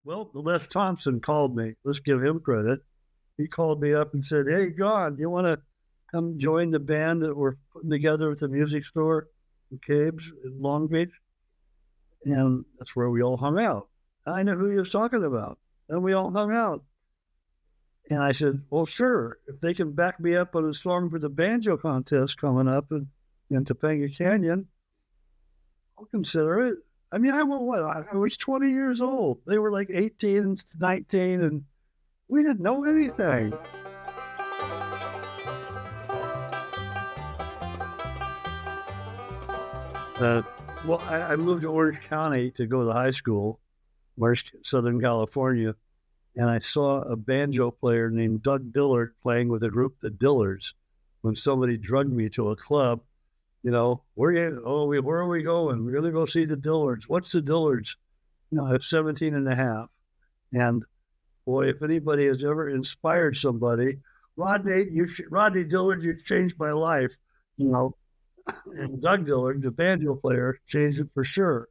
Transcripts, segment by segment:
Well, Les Thompson called me. Let's give him credit. He called me up and said, "Hey, John, you want to come join the band that we're putting together at the music store in Cabes in Long Beach?" And that's where we all hung out. I knew who he was talking about. And we all hung out. And I said, well, sure. If they can back me up on a song for the banjo contest coming up in Topanga Canyon, I'll consider it. I mean, I was 20 years old. They were like 18 and 19, and we didn't know anything. Well, I moved to Orange County to go to high school, Southern California, and I saw a banjo player named Doug Dillard playing with a group, the Dillards, when somebody drugged me to a club. You know, where are we going? We're going to go see the Dillards. What's the Dillards? You know, I was 17 and a half. And boy, if anybody has ever inspired somebody, Rodney Dillard, you changed my life. You know, and Doug Dillard, the banjo player, changed it for sure.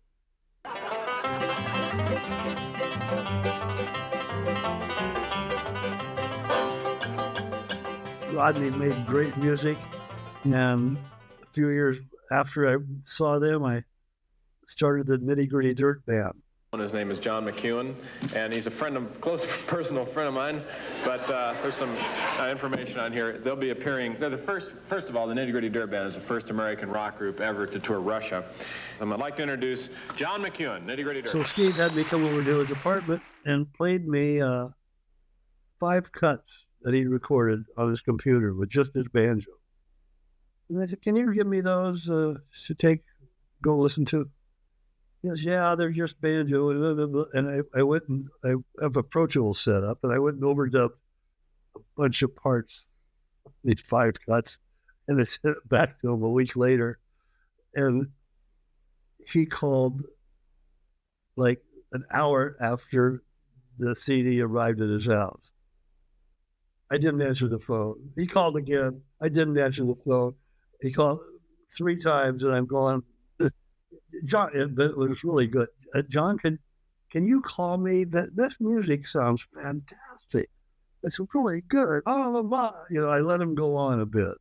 Rodney made great music, and a few years after I saw them, I started the Nitty Gritty Dirt Band. His name is John McEuen, and he's a close personal friend of mine, but there's some information on here. They'll be appearing, they're the first of all, the Nitty Gritty Dirt Band is the first American rock group ever to tour Russia. I'd like to introduce John McEuen, Nitty Gritty Dirt. So Steve had me come over to his apartment and played me 5 cuts that he recorded on his computer with just his banjo. And I said, can you give me those to go listen to? He goes, yeah, they're just banjo. And I went and I have a Pro Tool set up, and I went and overdubbed a bunch of parts, these 5 cuts, and I sent it back to him a week later. And he called like an hour after the CD arrived at his house. I didn't answer the phone. He called again. I didn't answer the phone. He called 3 times, and I'm going, John, it was really good. John, can you call me? This music sounds fantastic. It's really good. Oh, you know, I let him go on a bit.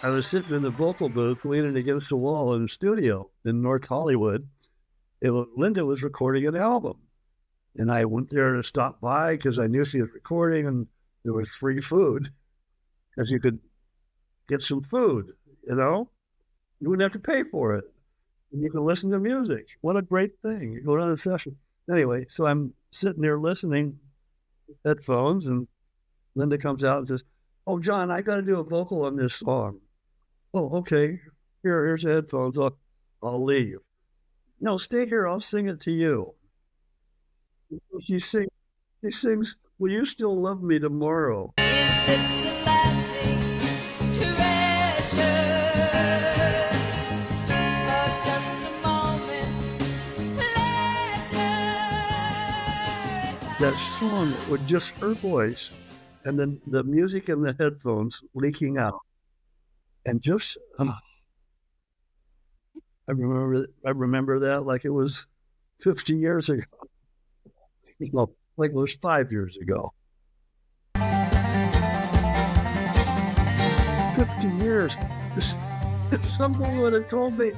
I was sitting in the vocal booth leaning against the wall in the studio in North Hollywood. Linda was recording an album. And I went there to stop by because I knew she was recording, and there was free food because you could get some food, you know? You wouldn't have to pay for it. And you could listen to music. What a great thing. You go to the session. Anyway, so I'm sitting there listening with headphones, and Linda comes out and says, oh, John, I got to do a vocal on this song. Oh, okay. Here's the headphones. I'll leave. No, stay here. I'll sing it to you. He sings, will you still love me tomorrow? That song with just her voice, and then the music in the headphones leaking out. And just, I remember that like it was 50 years ago. You know, like it was 5 years ago. 50 years. If somebody would have told me,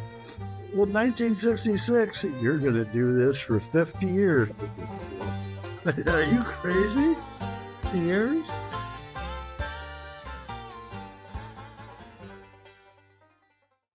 well, 1966, you're going to do this for 50 years. Are you crazy? 50 years?